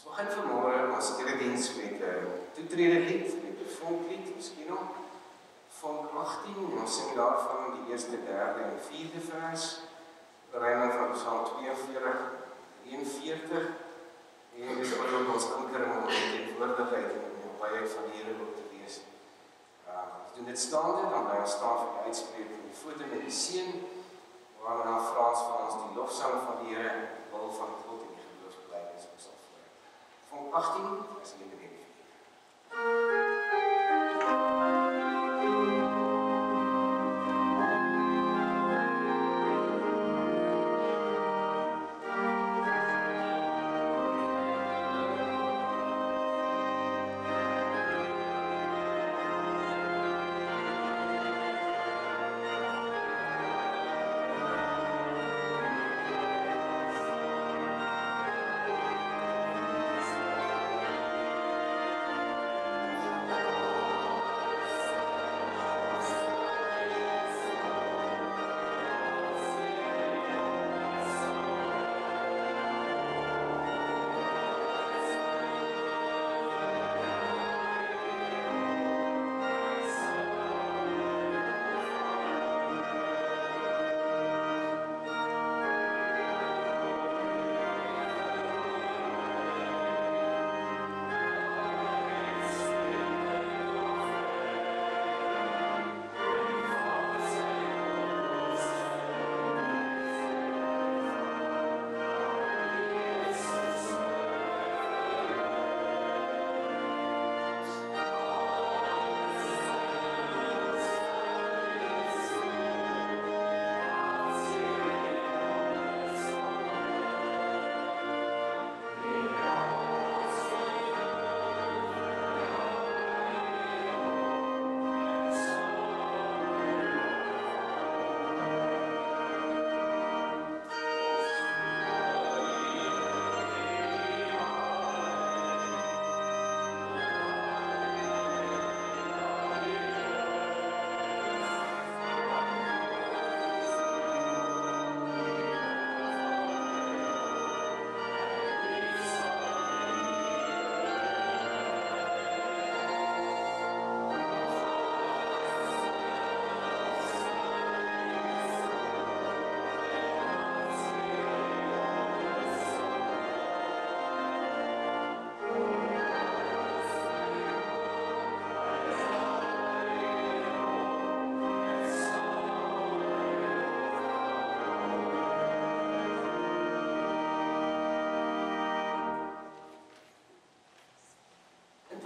Ons begin vanmôre ons erediens met 'n toetrede lied, met 'n vonklied, miskien nog. Vonk 18, en ons sing daarvan die eerste, derde en vierde vers. Bereiding van Psalm 42, 41. En dis ook ons ankering om in die teenwoordigheid en in die nabijheid van die Here ook te wees. Ons doen dit staande, dan bly ons staan vir die uitspreek van die voete met die seën, waarna Frans van ons die lofsang van die Here, die wil van God en die geloofsbelijdenis ons sal voor. Vonk 18, vers 1 en 4.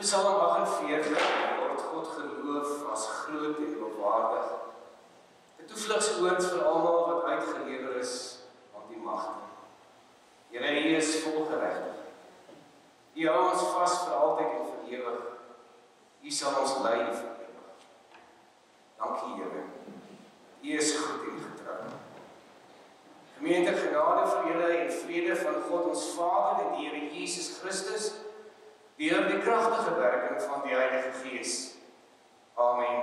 Psalm 48 word God geloof as groot en lofwaardig. 'n Toevlugsoord vir almal wat uitgelewer is aan die magte. Here, U is vol geregtigheid. U hou ons vas vir altyd en vir ewig. U sal ons lei vir ewig. Dankie, Here. U is goed en getrou. Gemeente, genade vir julle en vrede van God ons Vader en die Here Jesus Christus, deur die kragtige werking van die Heilige Gees. Amen.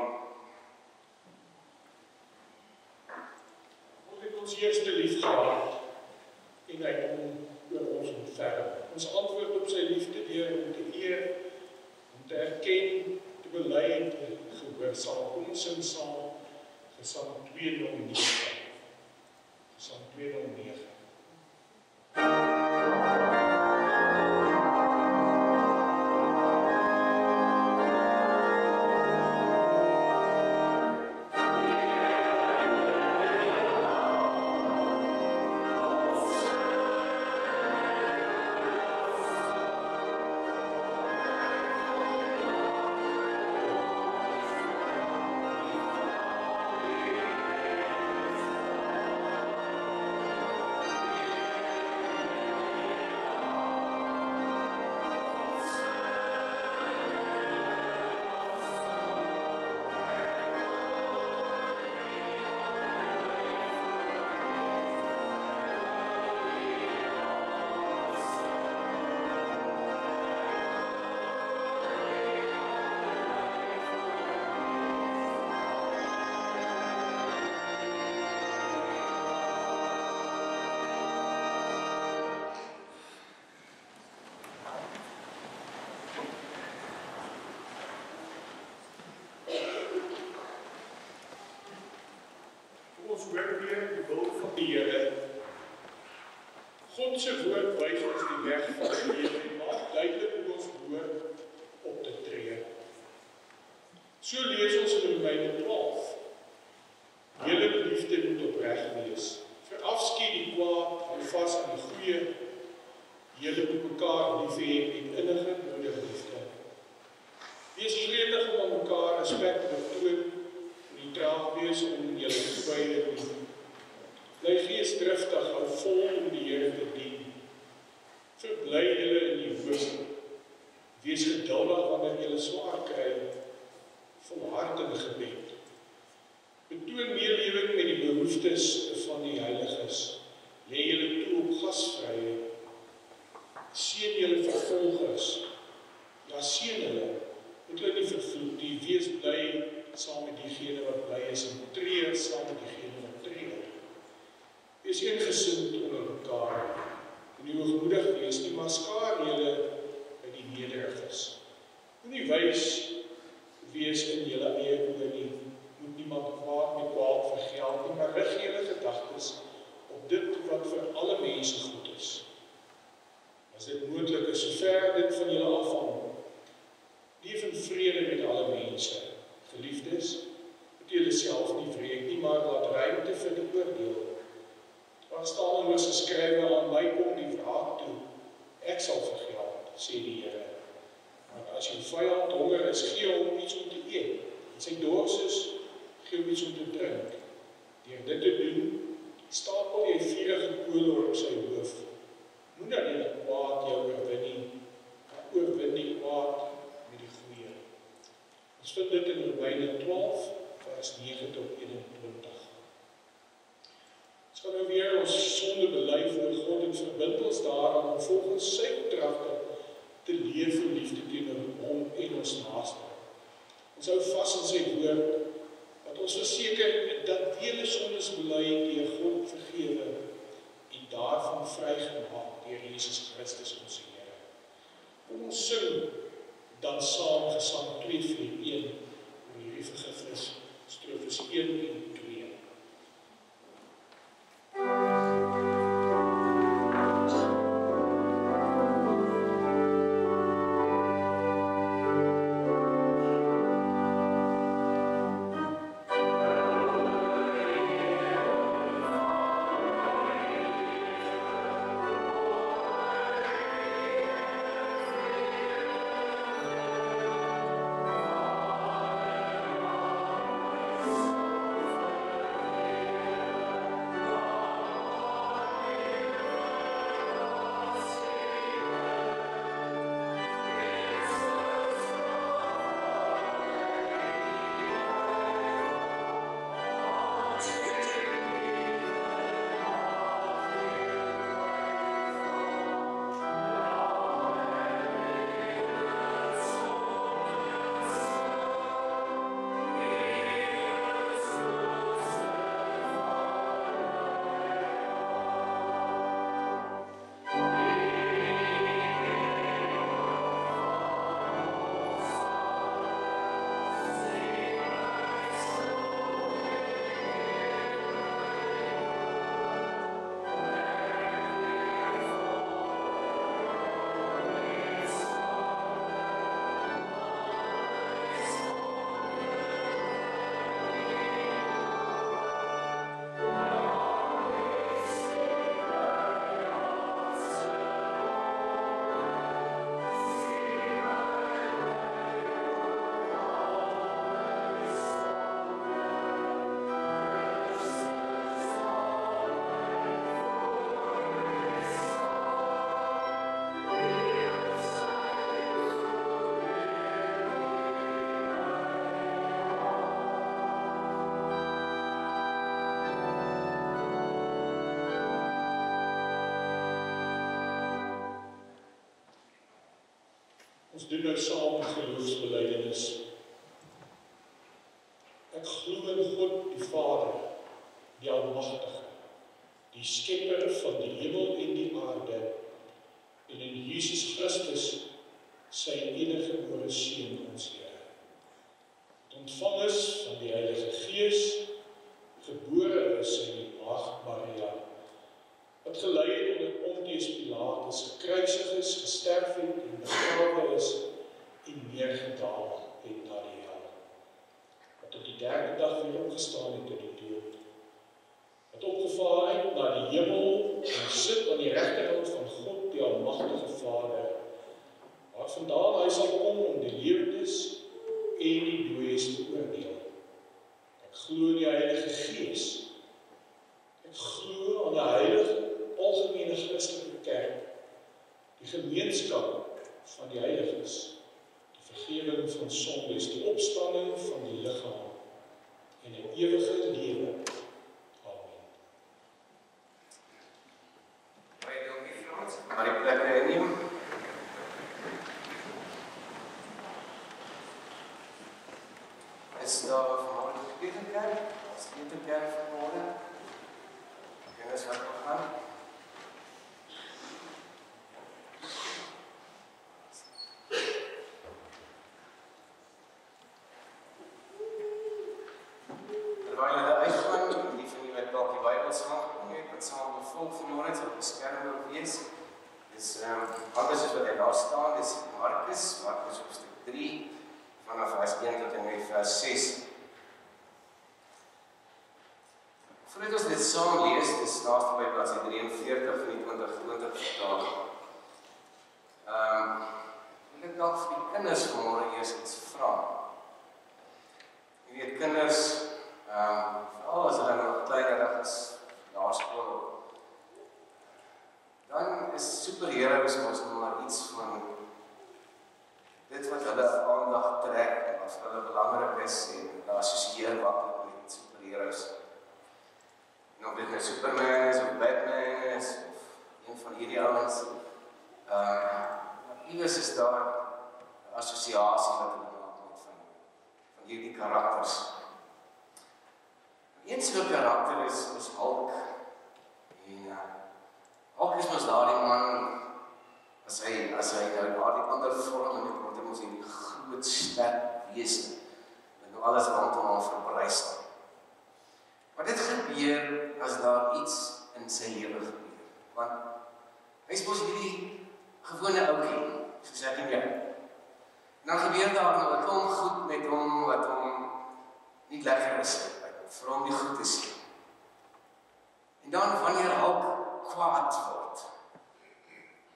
God het ons eerste lief gehad en hy kom oor ons ontferm. Ons antwoord op sy liefde deur om te eer, om te erken, te bely en te gehoorsaam. Kom ons sing saam Psalm 209. Psalm 209. ons hoor weer die wil van die Here. God se woord wys ons die weg van die lewe en maak duidelik hoe ons behoort op te tree. So lees ons in Romeine 12. Julle liefde moet opreg wees. Verafskiet die kwaad, hou vas aan die goeie. Julle moet mekaar lief hê met innige broederliefde. Wees gretig om aan mekaar respek te toon, nie traag wees om julle toewyde te doen. Bly geesdriftig, hou vol om die Here te dien. Verbly julle in die hoop. Wees geduldig wanneer julle swaar kry, volhard in gebed. Betoon meelewing met die behoeftes van die heiliges. Lê julle toe op gasvrye. Seën julle vervolgers. Ja, seën hulle. Moet hulle nie vervloek nie. Wees bly saam met diegene wat bly is en treur saam met diegene wat treur. Wees eengesind onder mekaar. Nie hoogmoedig wees nie, maar skaar julle by die nederiges. Moenie wys wees in julle eie oë nie. Moet niemand kwaad met kwaad vergeld nie, maar rig julle gedagtes op dit wat vir alle mense goed is. As dit moontlik is, sover dit van julle afhang, leef in vrede met alle mense. Geliefdes, moet julle self nie wreek nie, maar laat ruimte vir die oordeel. Daar staan in ons geskrywe, aan my kom die wraak toe, ek sal vergeld, sê die Here. Maar as jou vyand honger is, gee hom iets om te eet. En sy dors is, gee hom iets om te drink. Deur dit te doen, stapel jy vurige kole op sy hoof. Moet dat die kwaad jou oorwin nie, maar oorwin die kwaad met die goeie. Ons vind dit in Romeine 12, vers 9 tot 21. Ons gaan nou weer ons sonde bely voor God en verbind ons daaraan om volgens sy opdragte te leef in liefde teenoor hom en ons naaste. Ons hou vas in sy woord, wat ons verseker dat vele sondes bely deur God vergewe en daarvan vrygemaak deur Jesus Christus ons Here. Kom ons sing dan saam Gesang 2:1 oor hierdie vergifnis, strofes 1 en 2. Ons doen nou saam die geloofsbelijdenis. Ek glo in God die Vader, die Almagtige, die Skepper van die hemel en die aarde, en in Jesus Christus, sy enige gebore Seun ons Here. Het ontvang is van die Heilige Gees, gebore is weer opgestaan het uit die dood. Het opgevaar uit na die hemel en sit aan die regterkant van God, die almagtige Vader, waarvandaan hy sal kom om die lewendes en die dooies te oordeel. Ek glo in die Heilige Gees. Ek glo aan 'n heilige, algemene Christelike kerk, die gemeenskap van die heiliges, die vergewing van sondes, die opstanding van die liggaam en 'n ewige lewe. Amen. Baie dankie Frans. Maar die plekke inneem. Is daar vanmorgen gebedenkerk? Is gebedenkerk vanmorgen? Kennis wat we gaan? Terwijl hulle uitgaan, die van die wat dalk die Bybels gaan gekom het, wat saam bevolk vanmorgen, sal op die skerm ook wees. Dis alles is wat hy daar staan, dis Markus hoofstuk 3, vanaf vers 1 tot en met vers 6. Voordat ons dit saam lees, dis naaste by bladsy 43 van die 2020 vertaling. Wil ek dalk vir die kinders vanmorgen eers iets vra. Jy weet, kinders, veral as hulle nog kleinerig is, laerskool, dan is superheroes ons nog maar iets van dit wat hulle aandag trek en wat hulle belangrik is en hulle assosieer maklik met superheroes. En of dit nou Superman is of Batman is of een van hierdie ouens, iewers is daar 'n assosiasie wat hulle maak met van hierdie karakters. Een soort karakter is Hulk. En Hulk is mos daardie man, as hy nou daardie ander vorm en dit word hom as hierdie groot sterk wese wat nou alles rondom hom verbrys. Maar dit gebeur as daar iets in sy lewe gebeur. Want hy is mos hierdie gewone ouetjie, soos ek en jy. En dan gebeur daar nou 'n klomp goed met hom wat hom nie lekker is, vir hom nie goed is nie. En dan wanneer Hulk kwaad word,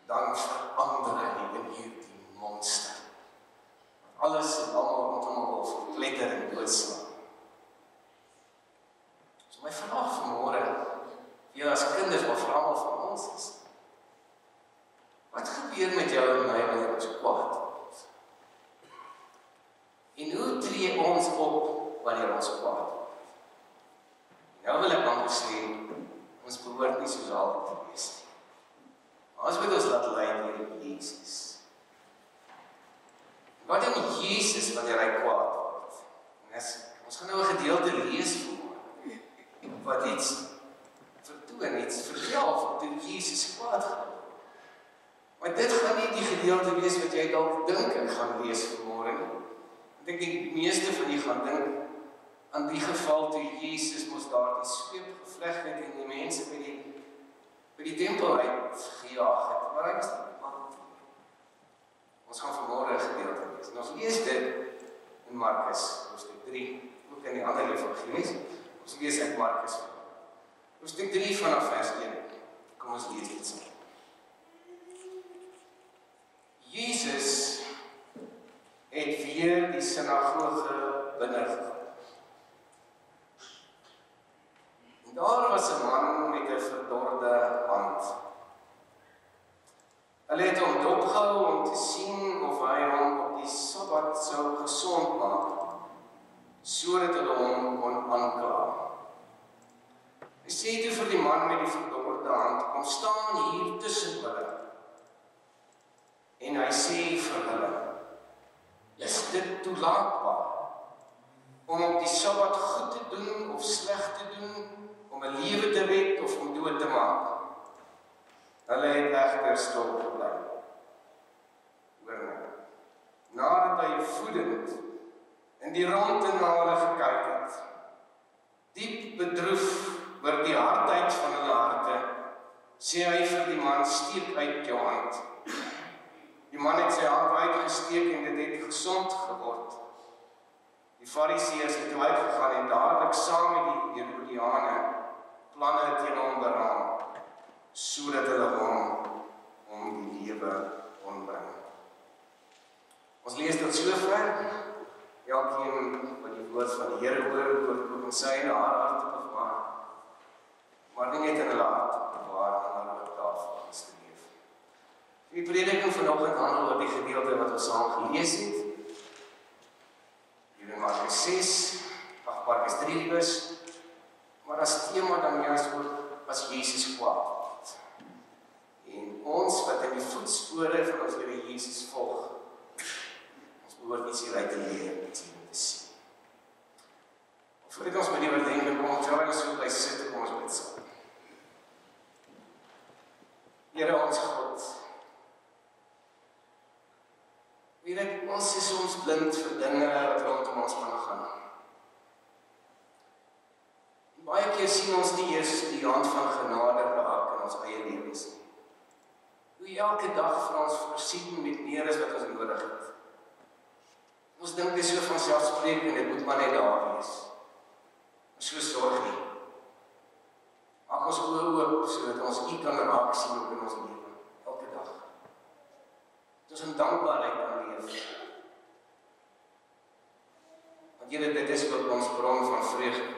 dan verander hy in hierdie monster. Alles en almal rondom hom wil verpletter en doodslaan. So my vraag vanmôre, vir as kinders, maar vir almal van ons is, wat gebeur met jou en my wanneer ons kwaad word? En hoe tree ons op wanneer ons kwaad word? Nou wil ek amper sê, ons behoort nie soos Hulk te wees nie. Ons moet ons laat lei deur Jesus. Wat doen Jesus wanneer hy kwaad word? En ons gaan nou 'n gedeelte lees voor wat iets vertoon, iets vertel van toe Jesus kwaad geword. Maar dit gaan nie die gedeelte wees wat jy dalk dink ek gaan lees vanmôre nie. Ek dink die meeste van julle gaan dink aan die geval toe Jesus mos daar die sweep gevleg het en die mense by die tempel uitgejaag het, maar hy was nie bang. Ons gaan vanmôre 'n gedeelte lees. En ons lees dit in Markus, hoofstuk 3, ook in die ander evangelies. Ons lees uit Markus, hoofstuk 3 vanaf vers 1. Kom ons lees dit saam. Jesus het weer die sinagoge binne gegaan. Daar was 'n man met 'n verdorde hand. Hulle het hom dopgehou om te sien of hy hom op die Sabbat sou gesond maak, sodat hulle hom kon aankla. Hy sê toe vir die man met die verdorde hand, kom staan hier tussen hulle. En hy sê vir hulle, is dit toelaatbaar om op die Sabbat goed te doen of sleg te doen, om 'n lewe te red of om dood te maak? Hulle het egter stil gebly. Hoor nou. Nadat hy voedend in die rondte na hulle gekyk het, diep bedroef oor die hardheid van hulle harte, sê hy vir die man, steek uit jou hand. Die man het sy hand uitgesteek en dit het gesond geword. Die Fariseërs het uitgegaan en dadelik saam met die Herodiane planne teen hom beraam, sodat hulle hom om die lewe kon bring. Ons lees tot sover. Elkeen wat die woord van die Here hoor, ook in sy en haar harte bewaar, maar nie net in hulle harte bewaar, en hulle daarvolgens te leef. Die prediking vanoggend handel oor die gedeelte wat ons saam gelees het. Hier in Markus 6, Markus 3 liewes, maar as tema dan juist ook as Jesus kwaad word. En ons wat in die voetspore van ons Here Jesus volg, behoort iets hieruit te leer, iets hieruit te sien. Voordat ons by die oordenking kom, terwyl ons so bly sit, kom ons bid saam. Here ons God, Here, ons is soms blind vir dinge wat rondom ons gaan. Baie keer sien ons nie eers die hand van genade raak in ons eie lewens nie. Hoe elke dag vir ons voorsien met meer as wat ons nodig het. Ons dink dit is so vanselfsprekend, dit moet maar net daar wees. Ons so sorg nie. Maak ons oë oop, sodat ons U kan raak sien ook in ons lewe, elke dag. Dat ons in dankbaarheid kan leef. Want Here, dit is ook ons bron van vreugde.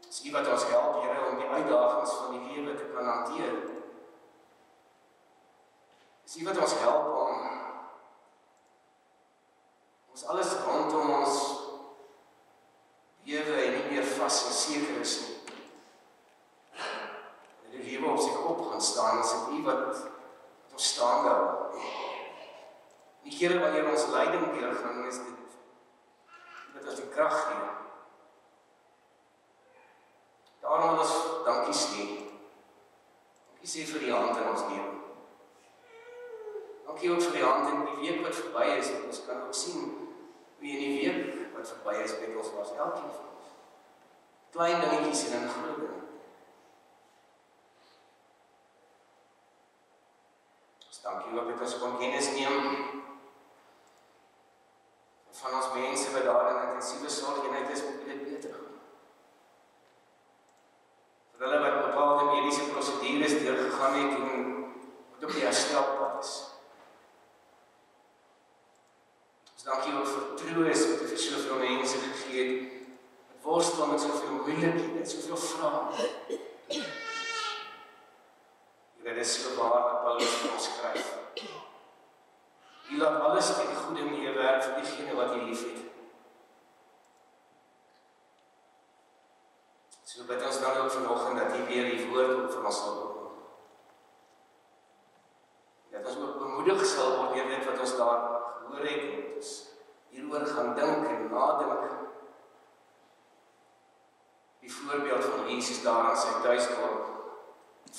Dis U wat ons help, Here, om die uitdagings van die lewe te kan hanteer. Dis U wat ons help om ons alles rondom ons lewe en nie meer vas en seker is nie. En die lewe op sy kop gaan staan, is dit U wat ons staande hou. Die kere wanneer ons lyding deurgaan, is dit wat ons die krag gee. Daarom wil ons dankie sê. Dankie sê vir die hand in ons lewe. Dankie ook vir die hand in die week wat verby is, want ons kan ook sien wie in die week wat verby is met ons was, elkeen van ons. Klein dingetjies en in groot dinge. Ons dankie ook dat ons kon kennis neem van ons mense wat daar in intensiewe sorgeenheid is, moet dit beter gaan. Vir hulle wat bepaalde mediese prosedures deurgegaan het en wat op die herstelpad is. Dankie ook vir troos wat U vir soveel mense gegee het, wat worstel met soveel moeilikhede, soveel vrae. Dit is so waar wat Paulus vir ons skryf. U laat alles ten goeie meewerk vir diegene wat U liefhet. So bid ons dan ook vanoggend dat U weer die woord ook vir ons sal oopmaak. Dat ons ook bemoedig sal word deur dit wat ons daar gehoor het en ons hieroor gaan dink en nadink. Die voorbeeld van Jesus daar in sy tuisdorp,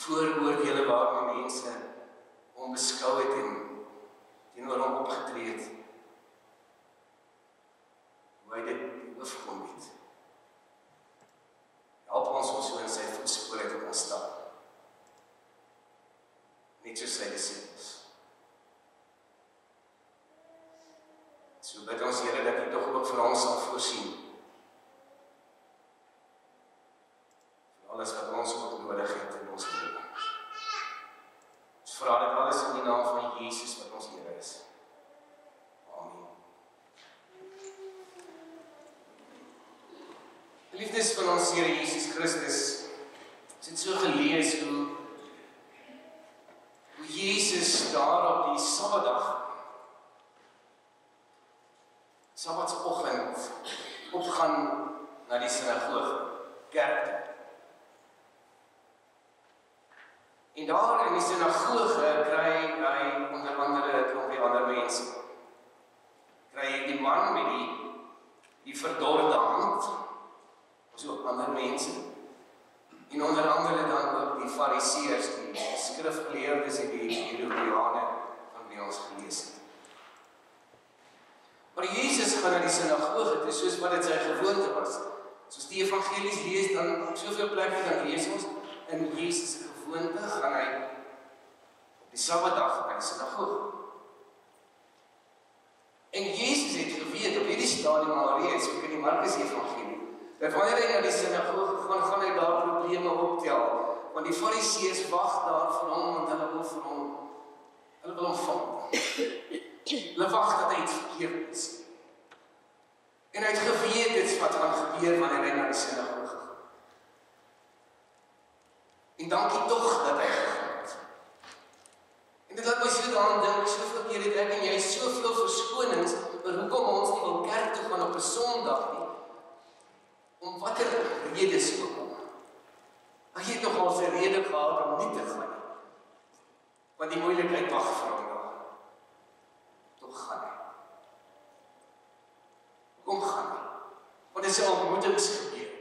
vooroordele waarmee mense hom beskou het en teenoor hom opgetree het. Hoe hy dit oorkom het. Help ons om so in sy voetspore te kan staan. Net soos sy disippels. So bid ons Here dat U tog ook vir ons sal voorsien. Vir alles wat ons ook nodig het in ons lewe. Ons vra dit alles in die naam van Jesus wat ons Here is. Amen. Liefdes van ons Here Jesus Christus, ons het so gelees hoe Jesus daar op die Sabbatdag, Sabbatsoggend, opgaan na die sinagoge, kerk. En daar in die sinagoge kry hy onder andere 'n klompie ander mense. Kry hy die man met die verdorde hand, ons ook ander mense. En onder andere dan ook die Fariseërs, die skrifgeleerdes en die Herodiane van wie ons gelees het. Maar Jesus gaan na die sinagoge toe, soos wat dit sy gewoonte was. Soos die evangelies lees, dan op soveel plekke dan lees ons, in Jesus se gewoonte gaan hy op die Sabbatdag na die sinagoge. En Jesus het geweet op hierdie stadium alreeds, ook in die Markus Evangelie, dat wanneer hy na die sinagoge gaan hy daar probleme optel, want die Fariseërs wag daar vir hom, want hulle wil hom vang. Hulle wag dat hy iets verkeerd is. En hy het geweet dit wat gaan gebeur wanneer hy na die sinagoge gaan. En dankie tog dat hy gegaan het. En dit laat my so daaraan dink, soveel keer het ek en jy soveel verskonings, maar hoekom ons nie wil kerk toe gaan op 'n Sondag nie, om watter redes ook al. Ek het nog al 'n rede gehad om nie te gaan nie, want die moeilikheid wag vir hom daar. Tog gaan hy. Hoekom gaan hy? Want dit is 'n ontmoetingsgebeur.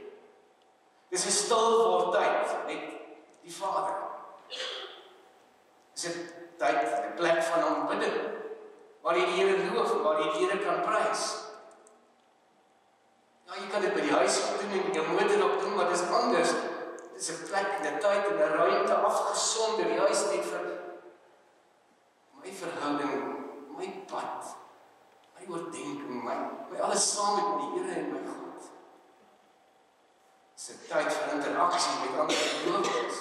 Dit is 'n stilwordtyd met die Vader. Dit is 'n tyd, 'n plek van aanbidding, waar jy die Here loof, waar jy die Here kan prys. Ja, jy kan dit by die huis op doen en jou motor op doen, maar dit is anders. Dit is 'n plek, 'n tyd en 'n ruimte afgesonder, juist net vir my verhouding, my pad, my oordenking, my alles saam met die Here en my God. Dit is 'n tyd van interaksie met ander gelowiges.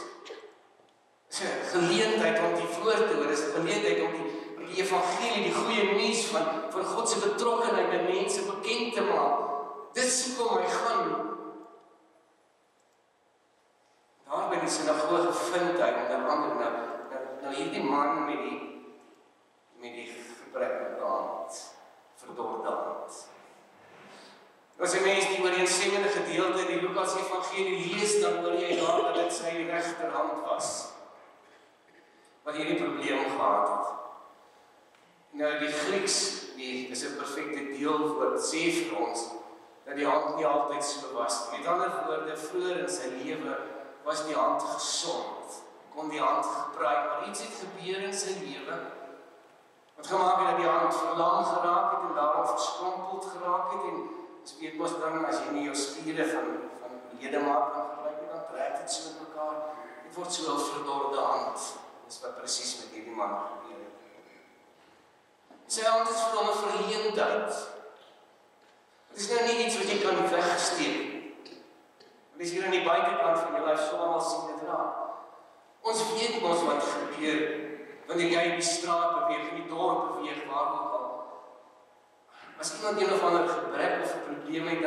Dit is 'n geleentheid om die woord te hoor, dit is 'n geleentheid om die evangelie, die goeie nuus van God se betrokkenheid by mense bekend te maak. Dis hoekom hy gaan. Daar by die sinagoge vind hy onder andere nou hierdie man met die gebrekkige hand, verdorde hand. As 'n mens die ooreenstemmende gedeelte in die Lukas Evangelie lees, dan hoor jy daar dat dit sy regterhand was, wat hierdie probleem gehad het. Nou die Grieks, dis 'n perfekte deelwoord, sê vir ons, dat die hand nie altyd so was. Met ander woorde, vroeër in sy lewe was die hand gesond, kon die hand gebruik, maar iets het gebeur in sy lewe, wat gemaak het dat die hand verlam geraak het en daarom verskrompeld geraak het, en weet mos dan, as jy nie jou spiere van ledemaat kan gebruik het, dan trek dit so in mekaar, dit word so 'n verdorde hand. Dis wat presies met hierdie man gebeur het. Sy hand is vir hom 'n verleentheid. Het is nou nie iets wat jy kan wegsteek. Het is hier aan die buitekant van jou lyf, so almal sien dit raak. Ons weet mos wat gebeur wanneer jy in die straat beweeg, in die dorp beweeg, waar ook al. As iemand een of ander gebrek of 'n probleem het,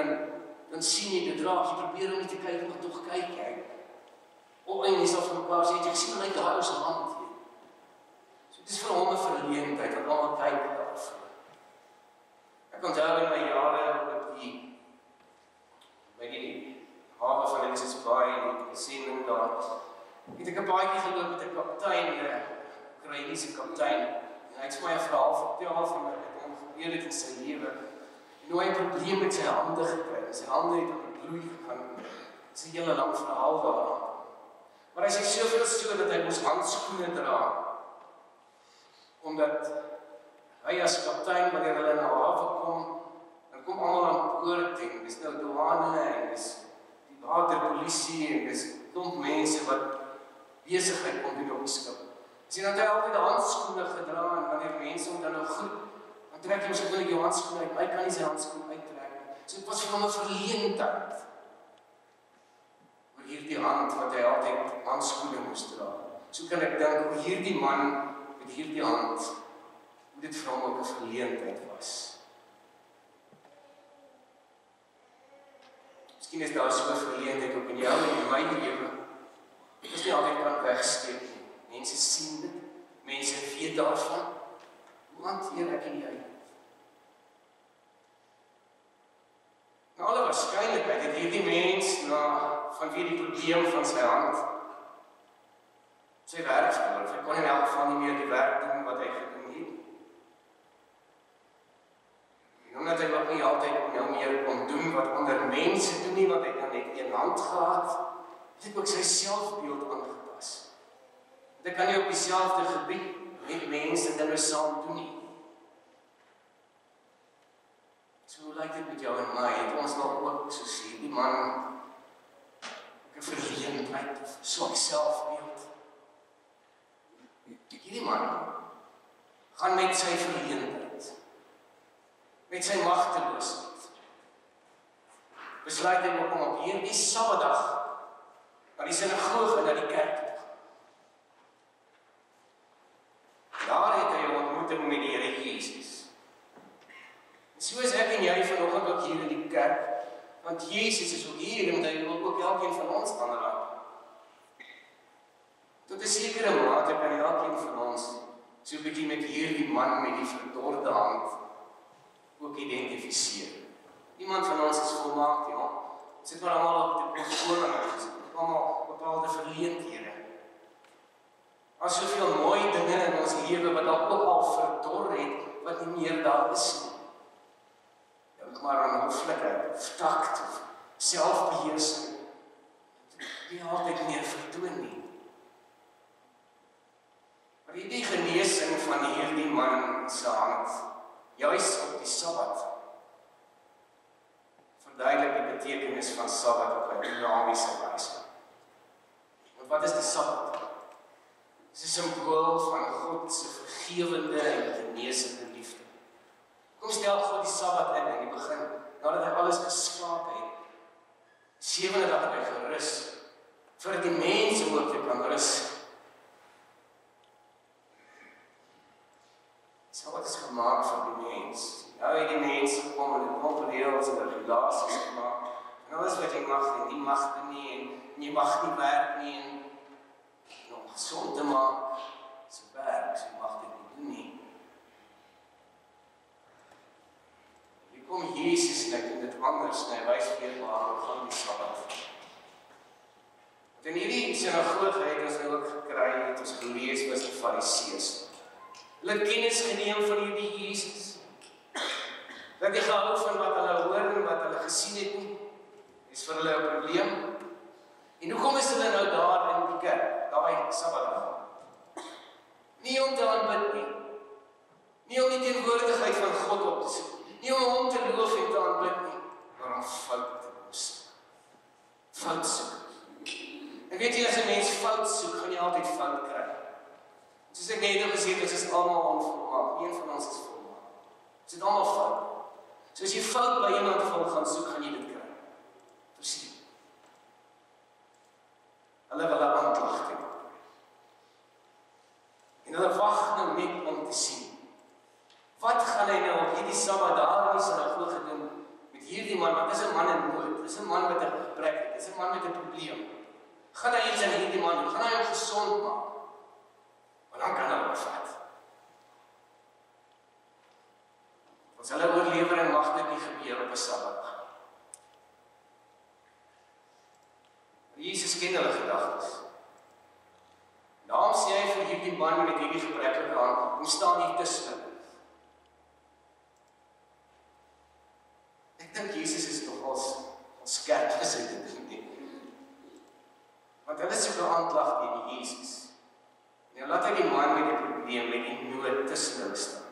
dan sien jy dit raak. Jy probeer om nie te kyk, maar tog kyk jy. En jy sal vir mekaar sê, jy sien my daai se hand hier. So dit is vir hom 'n verleentheid, dat almal kyk daarvoor. Ek onthou in my jare by die hawe van Richards Bay en die sending daar, het ek 'n paadjie geloop met 'n kaptein, 'n Oekraïense kaptein, en hy het vir my 'n verhaal vertel van wat hom gebeur het in sy lewe, en hoe hy 'n probleem met sy hande gekry het. Sy hande het op die bloei gegaan. Dit is 'n hele lang verhaal daaraan. Maar hy sê soveel so dat hy moes handskoene dra, omdat hy as kaptein, wanneer hulle na hawe kom, dan kom almal aan boord en dis nou douane en dis die waterpolisie en dis klomp mense wat besigheid kom doen op die skip. Sien dat hy altyd handskoene gedra en wanneer mense hom dan nou groet, dan trek hy mos gewoonlik jou handskoene uit. Hy kan nie sy handskoene uittrek nie. So dit was vir hom 'n verleentheid. Oor hierdie hand wat hy altyd handskoene moes dra. So kan ek dink hoe hierdie man met hierdie hand, hoe dit vir hom ook 'n verleentheid was. Miskien is daar so 'n verleentheid ook in jou en in my lewe. Dit is nie altyd kan wegsteek nie. Mense sien dit, mense weet daarvan. Hoe hanteer ek en jy? Na alle waarskynlikheid het hierdie mens van wie die probleem van sy hand sy werk verloor. Hy kon in elk geval nie meer die werk doen wat hy gedoen het. En omdat hy ook nie altyd nou meer kon doen wat ander mense doen nie, want hy dan net een hand gehad, het ook sy selfbeeld aangepas. Dit kan nie op dieselfde gebied met mense dinge saam doen nie. So hoe lyk dit met jou en my? Het ons nog ook so sê, die man ook 'n verleentheid, swak selfbeeld. Hierdie man gaan met sy verleentheid. met sy magteloosheid, besluit hy ook om op hierdie Sabbatdag na die sinagoge en na die kerk te gaan. Daar het hy 'n ontmoeting met die Here Jesus. En so is ek en jy vanoggend ook hier in die kerk, want Jesus is ook hier en hy wil ook elkeen van ons aanraak. Tot 'n sekere mate kan elkeen van ons so 'n bietjie met hierdie man met die verdorde hand ook identifiseer. Niemand van ons is volmaak, ja. Ons het maar allemaal op die persoonlik, ons het allemaal bepaalde verleenthede. As soveel mooi dinge in ons lewe wat dalk ook al verdor het, wat nie meer daar is nie. Dink maar aan hooflikheid, of takt, of selfbeheersing. Die altyd meer vertoon nie. Maar die genesing van hierdie man se hand, juis op die Sabbat, verduidelik die betekenis van Sabbat op 'n dynamiese wyse. Want wat is die Sabbat? Dit is 'n simbool van God se vergewende en genesende liefde. Kom stel God die Sabbat in die begin, nadat hy alles geskaap het. 7de dag het hy gerus, vir die mense ook te kan rus. Sabbat is gemaak vir die mens. Nou het die mens gekom en die klomp reëls en regulasies gemaak. En alles wat jy mag en nie mag nie, en jy mag nie werk nie, en om gezond te maak, is werk, so jy mag dit nie doen nie. Hier kom Jesus en ek dit anders, en hy wys weer waar gaan die Sabbat. Want in hierdie sinagoge het ons nou ook gekry, het ons gelees was die Fariseërs. Hulle het kennis geneem van hierdie Jesus. Dat die gehou van wat hulle hoor en wat hulle gesien het nie, is vir hulle 'n probleem. En hoekom is hulle nou daar in die kerk, daai Sabbatdag? Nie om te aanbid nie. Nie om die teenwoordigheid van God op te soek. Nie om hom te loof en te aanbid nie, maar om fout te soek. Fout soek. En weet jy, as 'n mens fout soek, gaan jy altyd fout kry. Soos ek net gesê het, ons is almal onvolmaak. Een van ons is volmaak. Ons het almal fout. So as jy fout by iemand gaan soek, gaan jy dit kry. Versie. Hulle wil 'n aanklag hê. En hulle wag nou net om te sien. Wat gaan hy nou op hierdie Sabbat daar in die sinagoge doen met hierdie man? Want dis 'n man in nood. Dis 'n man met 'n gebrek. Dis 'n man met 'n probleem. Gaan hy iets aan hierdie man doen? Gaan hy hom gesond maak? Maar dan kan hulle vat. Ons hulle oorlewering mag dit nie gebeur op 'n Sabbat. Jesus ken hulle gedagtes. Daarom sê hy vir hierdie man met hierdie gebreklike hand, kom staan hier tussen. Ek dink Jesus is nogal skerp as hy dit doen. Want hulle soek 'n aanklag teen Jesus. Nou laat hy die man met die probleem, met die nood tussen hulle staan.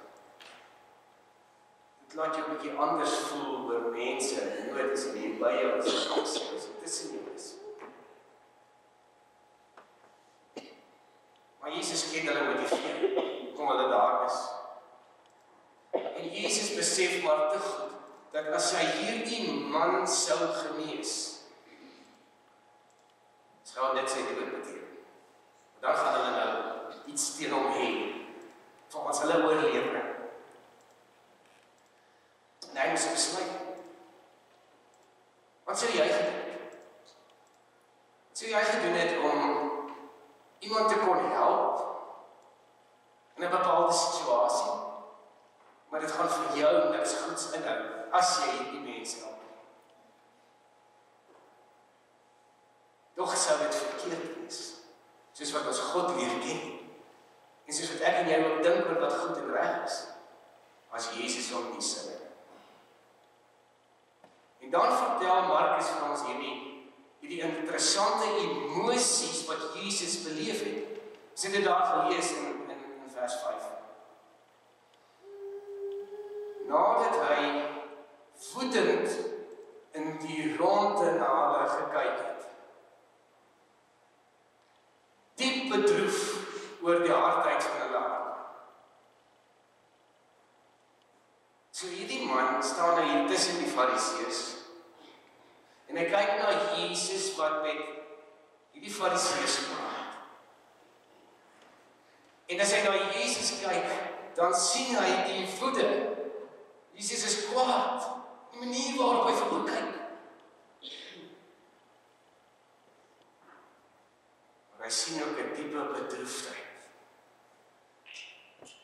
Dit laat jou 'n bietjie anders voel oor mense, nood is nie by jou as jy tussen jou is. Maar Jesus ken hulle motiveer, kom hulle daar is. En Jesus besef maar te goed, dat as hy hierdie man sou genees, sou dit sy dood beteken. Dan gaan hulle nou iets teen hom hê, volgens hulle oorlewering. En hy moes besluit. Wat sou jy gedoen het? Wat sou jy gedoen het om iemand te kon help in 'n bepaalde situasie, maar dit gaan vir jou niks goeds inhou as jy hierdie mense help. Doch sou dit verkeerd wees, soos wat ons God leer ken, en soos wat ek en jy ook dink oor wat goed en reg is, as Jesus hom nie sou. En dan vertel Markus vir ons hierdie interessante emosies wat Jesus beleef het. Ons het dit daar gelees in vers 5. Nadat hy woedend in die ronde na hulle gekyk het, diep bedroef oor die hardheid van hulle hart. So hierdie man Fariseërs. En hy kyk na Jesus wat met hierdie Fariseërs praat. En as hy na Jesus kyk, dan sien hy die woede. Jesus is kwaad. Die manier waarop hy vir hom kyk. Maar hy sien ook 'n diepe bedroefdheid.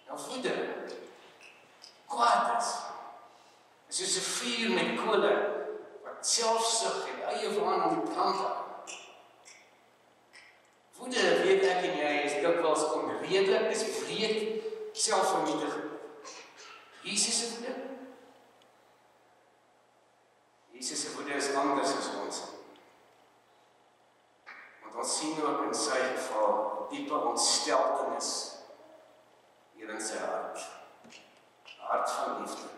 Nou woede, kwaad is soos 'n vuur met kole, wat selfsug en eie waan aan die brand hou. Woede, weet ek en jy, is dikwels onredelik, is wreed, selfvernietigend. Jesus se woede? Jesus se woede is anders as ons. Want ons sien ook in sy geval diepe ontsteltenis hier in sy hart. 'n Hart van liefde.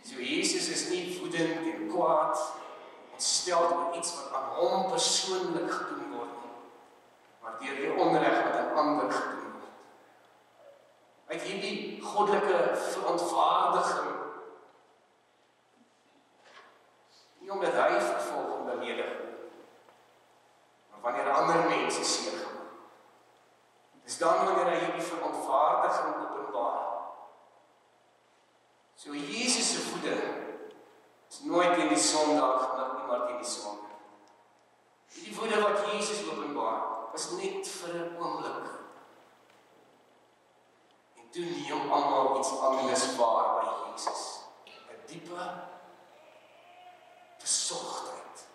So Jesus is nie woedend en kwaad, ontstel oor iets wat aan hom persoonlik gedoen word nie, maar deur die onreg wat aan ander gedoen word. Uit hierdie goddelike verontwaardiging, nie omdat hy vervolg en beledig, maar wanneer ander mense seer gemaak. Dis dan wanneer hy hierdie verontwaardiging openbaar. So Jesus se woede is nooit in die sondag gerig nie, maar teen die sonde. Die woede wat Jesus openbaar, was net vir 'n oomblik. En toe neem almal iets anders waar by Jesus. 'n Diepe besorgdheid,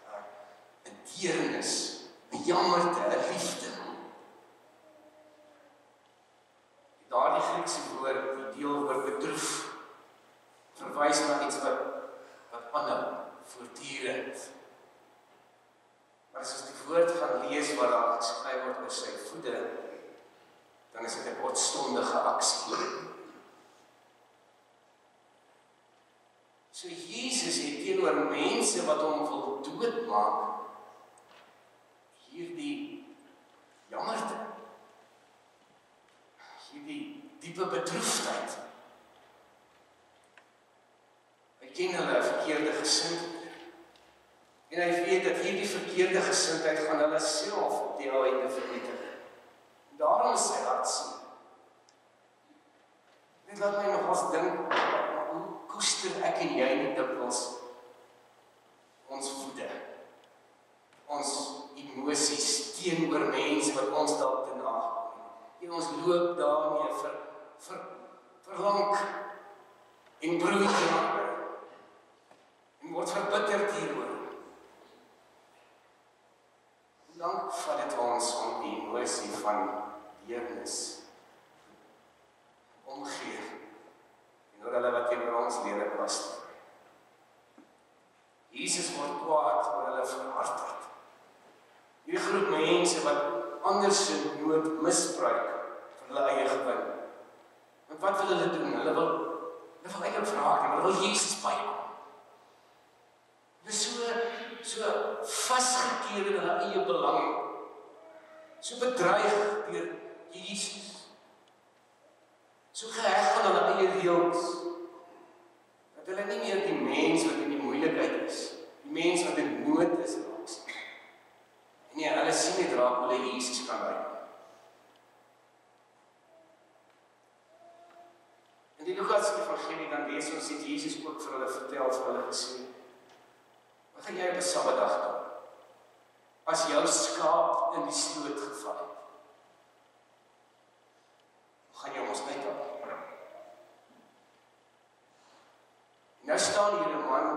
'n deernis, 'n jammerte, 'n liefde. Daardie Griekse woord, die deel oor bedroef, verwys na iets wat aanhou, voortdurend. Maar as ons die woord gaan lees wat daar geskryf word oor sy woede, dan is dit 'n kortstondige aksie. So Jesus het teenoor mense wat hom wil doodmaak, hierdie jammerte, hierdie diepe bedroefdheid. Hy ken hulle verkeerde gesindheid. En hy weet dat hierdie verkeerde gesindheid gaan hulle self op die einde vernietig. Daarom is sy hart sien. Dit laat my nog eens dink, hoe koester ek en jy nie dikwels ons woede, ons emosies teenoor mense wat ons dalk te nagekom het. En ons loop daarmee vir lank en broei en word verbitterd hieroor. Hoe lank vat dit ons om die emosie van deernis omgee en oor hulle wat teenoor ons lewe was. Jesus word kwaad oor hulle verhardheid. Hierdie groep mense wat ander se nood misbruik vir hulle eie gewin. En wat wil hulle doen? Hulle wil eintlik vraag, maar hulle wil Jesus bykom. Hulle is so vasgekeer in hulle eie belang. So bedreig deur Jesus. So geheg aan hulle eie reëls. Dat hulle nie meer die mens wat in die moeilikheid is, die mens wat in nood is, en nee, hulle sien net raak hoe hulle Jesus kan bykom. In die Lukas Evangelie dan lees ons het Jesus ook vir hulle vertel, vir hulle gesê, wat gaan jy op 'n Sabbatdag doen? As jou skaap in die sloot geval het, gaan jy ons uithaal? Nou staan hier 'n man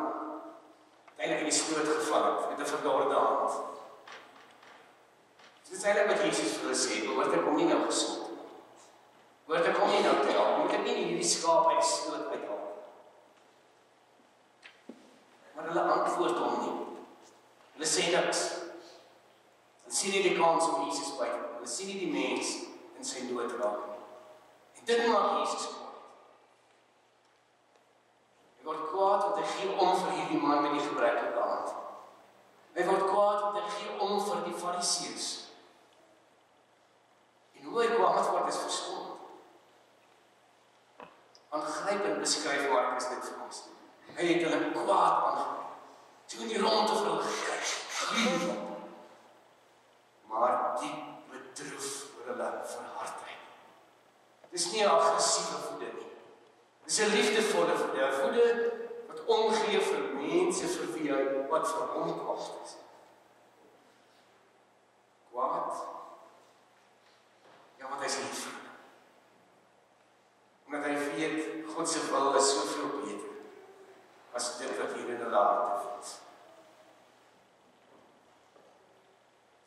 eintlik in die sloot geval het, met 'n verdorde hand. Dit is eintlik wat Jesus vir hulle sê, behoort ek hom nie nou gesond nie. Behoort ek hom nie nou te help, moet ek nie hierdie skaap uit die sloot uithaal. Maar hulle antwoord hom nie. Hulle sê niks. Hulle sien nie die kans om Jesus by te kom. Hulle sien nie die mens in sy nood raak nie. En dit maak Jesus kwaad. Hy word kwaad want hy gee om vir hierdie man met die gebreklike hand. Hy word kwaad want hy gee om vir die Fariseërs. En hoe hy kwaad word is verskillend. Aangrypend beskryf Markus dit vir ons doen. Hy het hulle kwaad aangepak. Toe in die rondte vir hulle gegryp. Maar diep bedroef oor hulle verhardheid. Dis nie 'n aggressiewe woede nie. Dis 'n liefdevolle woede, 'n woede wat omgee vir mense vir wie hy wat vir hom kwaad is. Kwaad? Ja, want hy is lief vir hulle. Omdat hy weet, God se wil is soveel beter as dit wat hier in hulle harte is.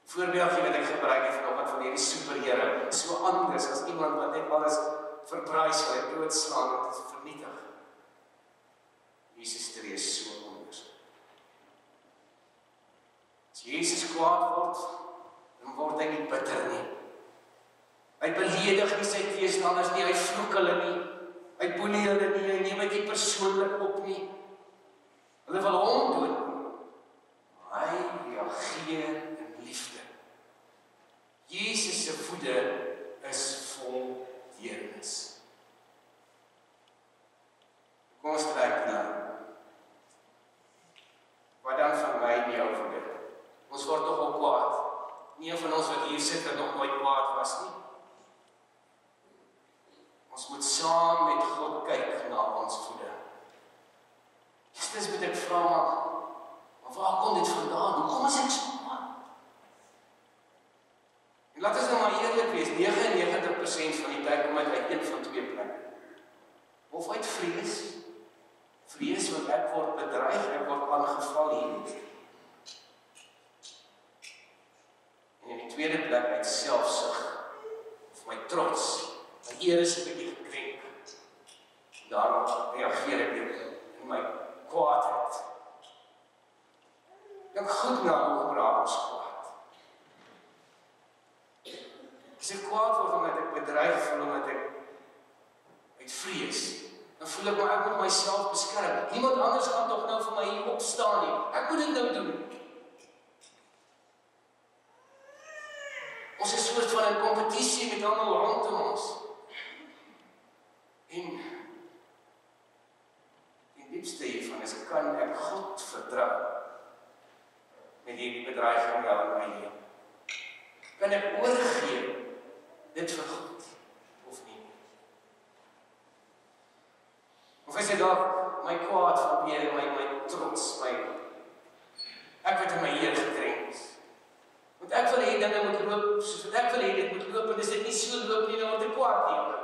Voorbeeldjie wat ek gebruik het vanoggend van hierdie superhero, so anders as iemand wat net alles verprys wil, doodslaan en dit vernietig. Jesus tree so anders. As Jesus kwaad word, dan word hy nie bitter nie. Hy beledig nie sy teestanders nie, hy vloek hulle nie, hy boelie hulle nie, hy neem dit nie persoonlik op nie. Hulle wil hom dood. Hy reageer in liefde. Jesus se woede is vol deernis. Kom ons kyk nou. Wat dan van my en jou woede? Ons word tog al kwaad. Nie een van ons wat hier sit en nog nooit kwaad was nie. Ons moet saam met God kyk na ons woede. Eerstens moet ek vra, maar waar kom dit vandaan? Hoekom is ek so kwaad? En laat ons nou maar eerlik wees, 99% van die tyd kom uit een van twee plekke. Of uit vrees. Vrees want ek word bedreig, ek word aangeval hier. En in die tweede plek uit selfsug, of my trots, my eer is 'n bietjie gekrenk. Daarom reageer ek in my kwaadheid. Dink goed na hoe raak ons kwaad. As ek kwaad word omdat ek bedreig voel, omdat ek uit vrees, dan voel ek maar ek moet myself beskerm. Niemand anders gaan tog nou vir my hier opstaan nie. Ek moet dit nou doen. Ons is soort van 'n kompetisie met almal rondom ons. En die diepste hiervan is, kan ek God vertrou met hierdie bedreiging jou in my lewe? Kan ek oorgee dit vir God of nie? Of is dit dalk my kwaad vanweë my trots, ek wat in my Heer gekrenk is? Want ek wil hê dinge moet loop soos wat ek wil hê dit moet loop, en as dit nie so loop nie, dan word ek kwaad hieroor.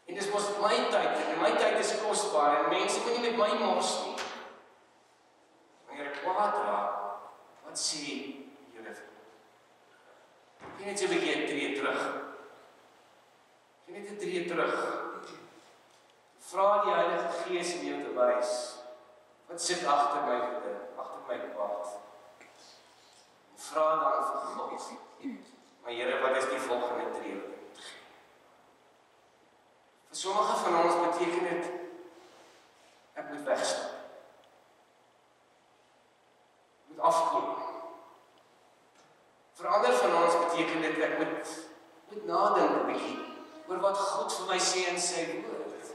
En dis mos my tyd, en my tyd is kosbaar, en mense moet nie met my mors nie. Wanneer ek kwaad raak, wat sê julle? Jy net so 'n bietjie 'n tree terug. Jy net 'n tree terug. Vra die Heilige Gees om jou te wys, wat sit agter my woede, agter my kwaad. Vra dan vir God, maar Here, wat is die volgende tree? Vir sommige van ons beteken dit, ek moet wegstap. Ek moet afkom. Vir ander van ons beteken dit, ek moet nadink 'n bietjie oor wat God vir my sê in sy woord.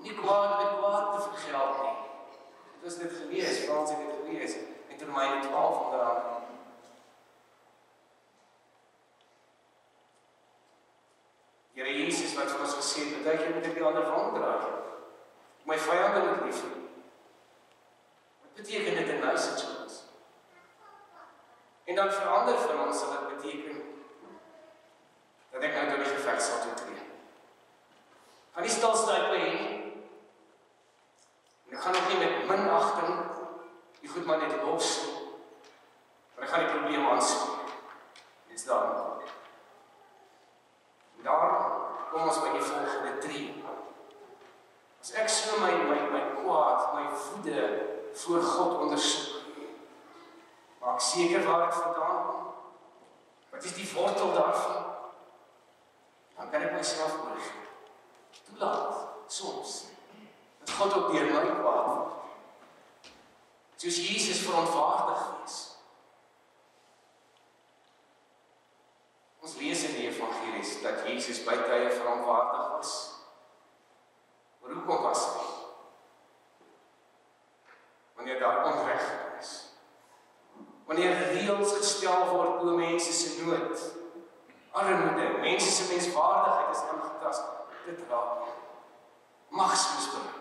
Nie kwaad met kwaad te vergeld nie. Het is dit gelees, Frans het dit gelees, in Romeine 12 onder andere. Here Jesus wat vir ons gesê het, dat jy moet ek die ander wanddraag. My vyande moet lief hê. Wat beteken dit in my situasie? En dan verander vir ons sal dit beteken dat ek nou door die geveg sal toetree. Gaan nie stilstype hê nie. En ek gaan ook nie met minagting die goed maar net los nie. Maar ek gaan die probleem aanspreek. Dis daar. Daar kom ons by die volgende tree. As ek so my kwaad, my woede voor God ondersoek, maak seker waar dit vandaan kom. Wat is die wortel daarvan? Dan kan ek myself oorgee. Toelaat, soms, dat God ook deur my kwaad word. Soos Jesus verontwaardig is. Ons lees in die Evangelies dat Jesus by tye verontwaardig was. vertel word oor mense se nood, armoede, mense se menswaardigheid is aangetast. Dit raak my. Magsmisbruik.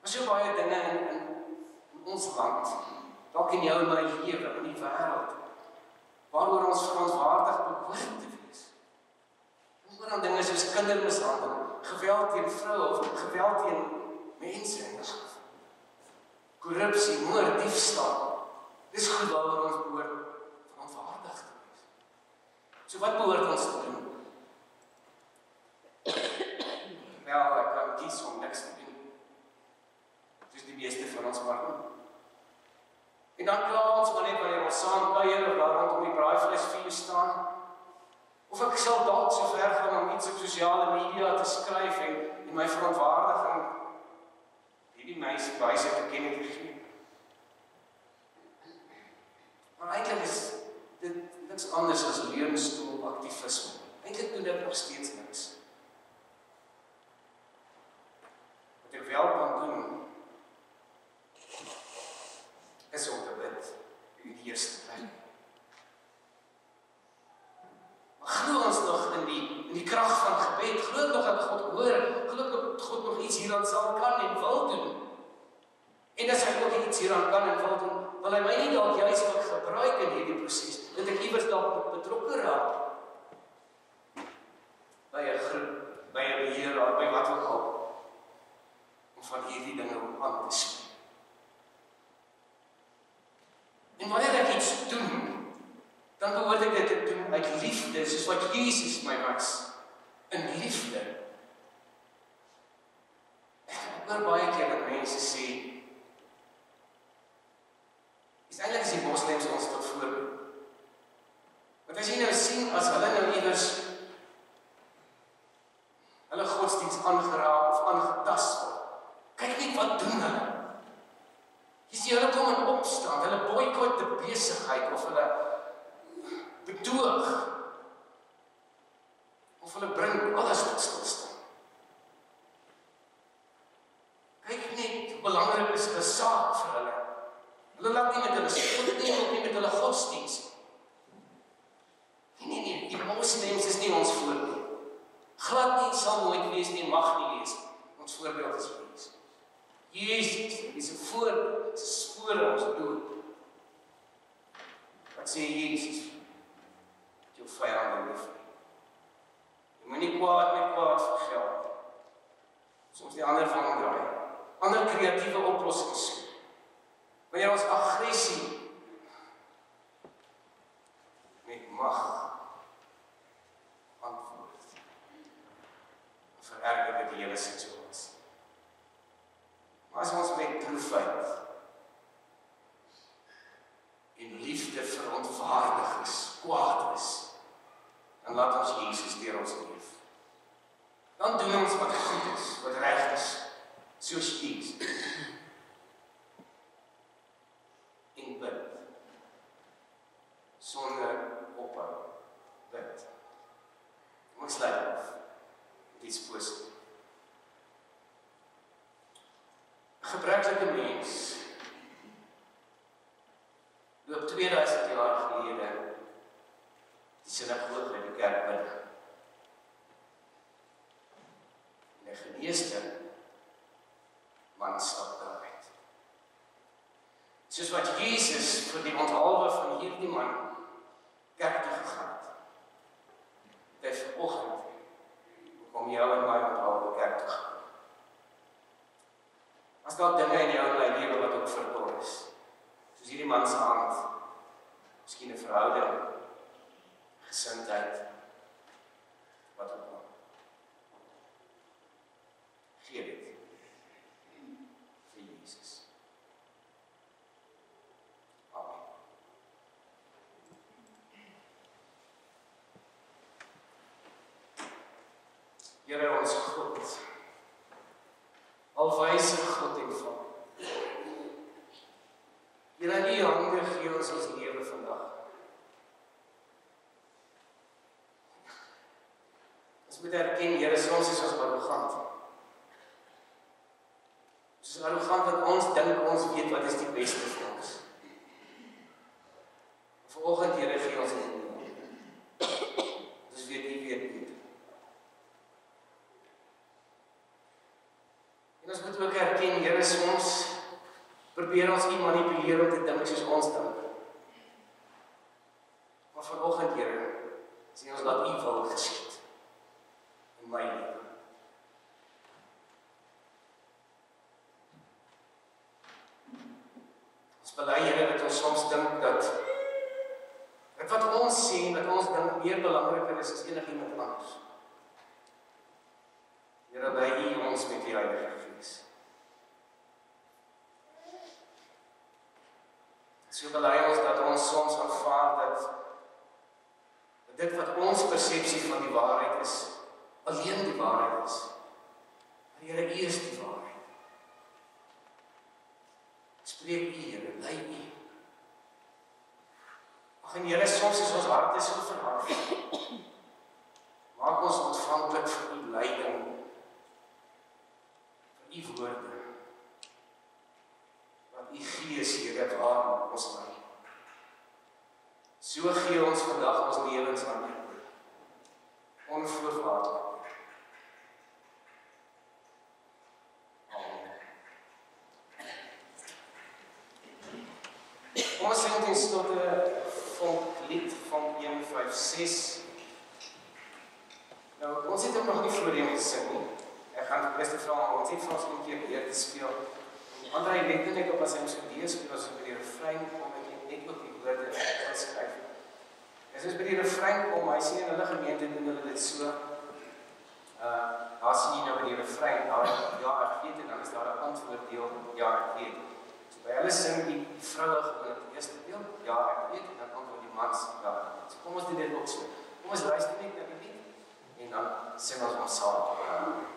Maar so baie dinge in ons land, dalk in jou en my lewe, in die wêreld, waaroor ons verantwoordig behoort te wees. Oor aan dinge soos kindermishandeling, geweld teen vroue of geweld teen mense in ons geval. Korrupsie, moord, diefstal. Dis goed waaroor ons behoort verantwoordig te wees. So wat behoort ons te doen? Wel, ek kan kies om niks te doen. Dis die beste van ons maar doen. En dan kla ons maar net wanneer ons saam kuier of daar rondom die braaivleisvuur staan. Of ek sal dalk so ver gaan om iets op sosiale media te skryf en my verantwoordiging hierdie meisie wyse te ken te gee. Maar eintlik is dit niks anders as leunstoel aktivisme. Eintlik doen dit nog steeds niks. Wat ek wel kan doen, is om te bid in die eerste plek. Maar glo ons nog in die krag van gebed, glo nog dat God hoor, glo dat God nog iets hieraan sal kan en wil doen. En as hy nog iets hieraan kan en wil doen, wil hy my nie dalk juist ook gebruik in hierdie proses, dat ek iewers dalk betrokke raak by 'n groep, by 'n beheer, by wat ook al, om van hierdie dinge aan te spreek. En wanneer ek iets doen, dan behoort ek dit te doen uit liefde, soos wat Jesus my was, in liefde. Ek hoor baie keer dat mense sê, is eintlik as die moslems ons tot voorbeeld. Want as jy nou sien, as hulle nou iewers hulle godsdienst aangeraak of aangetast word, kyk net wat doen hulle. Jy sien, hulle kom in opstand, hulle boycott die besigheid, of hulle betoog, of hulle bring alles tot stilstand. Kyk net hoe belangrik is 'n saak vir hulle. Hulle laat nie met hulle God nie, ook nie met hulle godsdienst. Nee, die moslems is nie ons voorbeeld. Glad nie, sal nooit wees nie, mag nie wees. Ons voorbeeld is Jesus. Jesus, die is 'n voorbeeld, is 'n spore ons dood. Wat sê Jesus? Jou vyande lief. Jy moet nie kwaad met kwaad vergeld. Soms die ander van draai. Ander kreatiewe oplossings soek. Wanneer ons aggressie met mag antwoord, vererger dit die hele situasie. Maar as ons met droefheid en liefde verontwaardig is, kwaad is, dan laat ons Jesus deur ons leef. Dan doen ons wat goed is, wat reg is, soos Jesus. En bid. Sonder ophou. Bid. Ons sluit af. Met iets positief. 'n gebreklike mens loop 2000 jaar gelede die sinagoge in die kerk binne. En 'n geneesde man stap daar uit. Soos wat Jesus vir die onthaalwe van hierdie man kerk toe gegaan het. Hy vanoggend om jou en my onthaalwe kerk toe gaan. As daar dinge in jou en my lewe wat ook verdor is, soos hierdie man se hand, miskien 'n verhouding, gesindheid, wat ook al. Gee dit vir Jesus. Amen. Here ons God, alwyse God en Vader. Here, in U hande gee ons lewe vandag. Ons moet erken, Here, soms is ons arrogant. Ons is arrogant dat ons dink ons weet wat is die beste vir ons. Vanoggend En ons moet ook erken, Here, soms probeer ons U manipuleer om te dink soos ons dink. Maar vanoggend, Here, sê ons laat U wil geskied in my lewe. Ons bely, Here, dat ons soms dink dat wat ons sê en wat ons dink meer belangriker is as enigiemand anders. Here, by U ons met die Heilige Gees. So bely ons dat ons soms aanvaar dat dit wat ons persepsie van die waarheid is, alleen die waarheid is. Maar Here, U is die waarheid. Spreek U, Here, lei U. Ag en Here, soms is ons harte so verhard. Maak ons ontvanklik vir U leiding, vir U woorde. Wat U Gees, Here, waar ons lei. So gee ons vandag ons lewens aan U. Onvoorwaardelik. Amen. Kom ons sing ten slotte volklied van 156. Nou, ons het nog nie voorheen gesing nie. Ek gaan eerst vra, ons het vir ons een keer weer te speel. André lette net op as hy ons idee speel, as hy by die refrein kom, ek het net ook die woorde geskryf. As ons by die refrein kom, hy sê in hulle gemeente doen hulle dit so, daar sien jy nou by die refrein, ja, ek weet, en dan is daar 'n antwoord deel, ja, ek weet. So by hulle sing die vrouwig in het eerste deel, ja, ek weet, en dan antwoord die mans, ja, ek weet. So kom ons doen dit ook so. Kom ons luister net na die lied, en dan sing ons saam.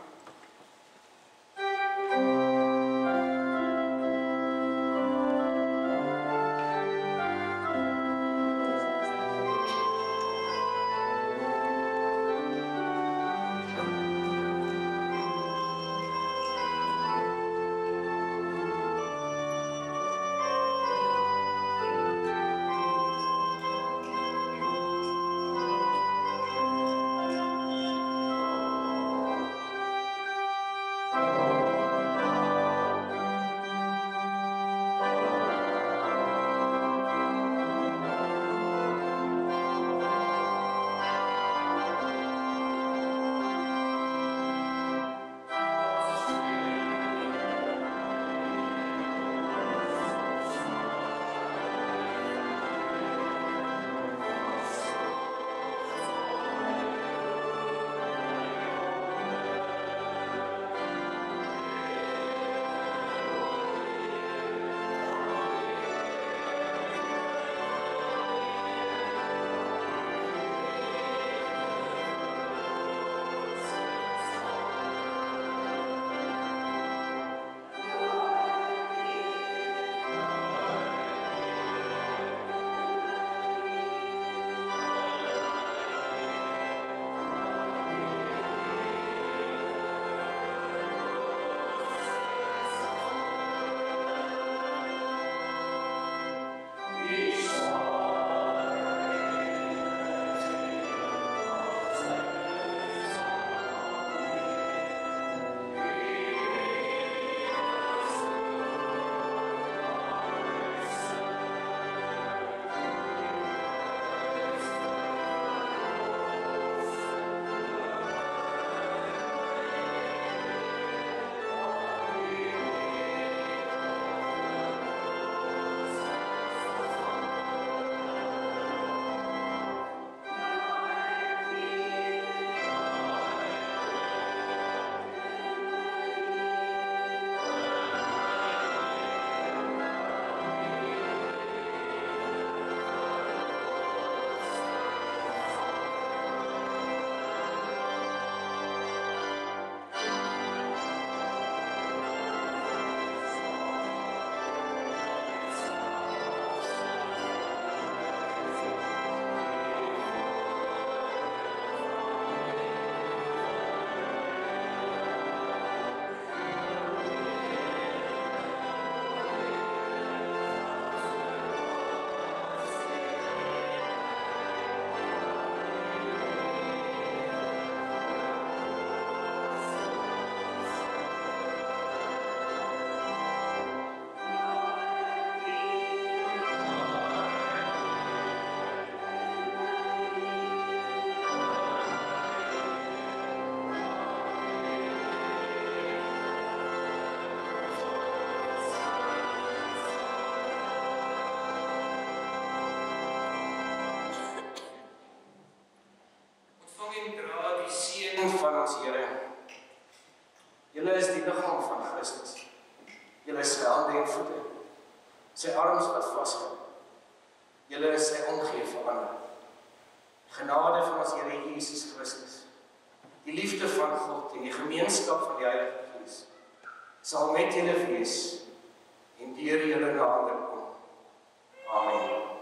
Julle is die liggaam van Christus. Julle is sy hande en voete, sy arms wat vashou. Julle is sy omgee vir ander. Genade van ons Here Jesus Christus, die liefde van God en die gemeenskap van die Heilige Gees sal met julle wees en deur julle nader kom. Amen.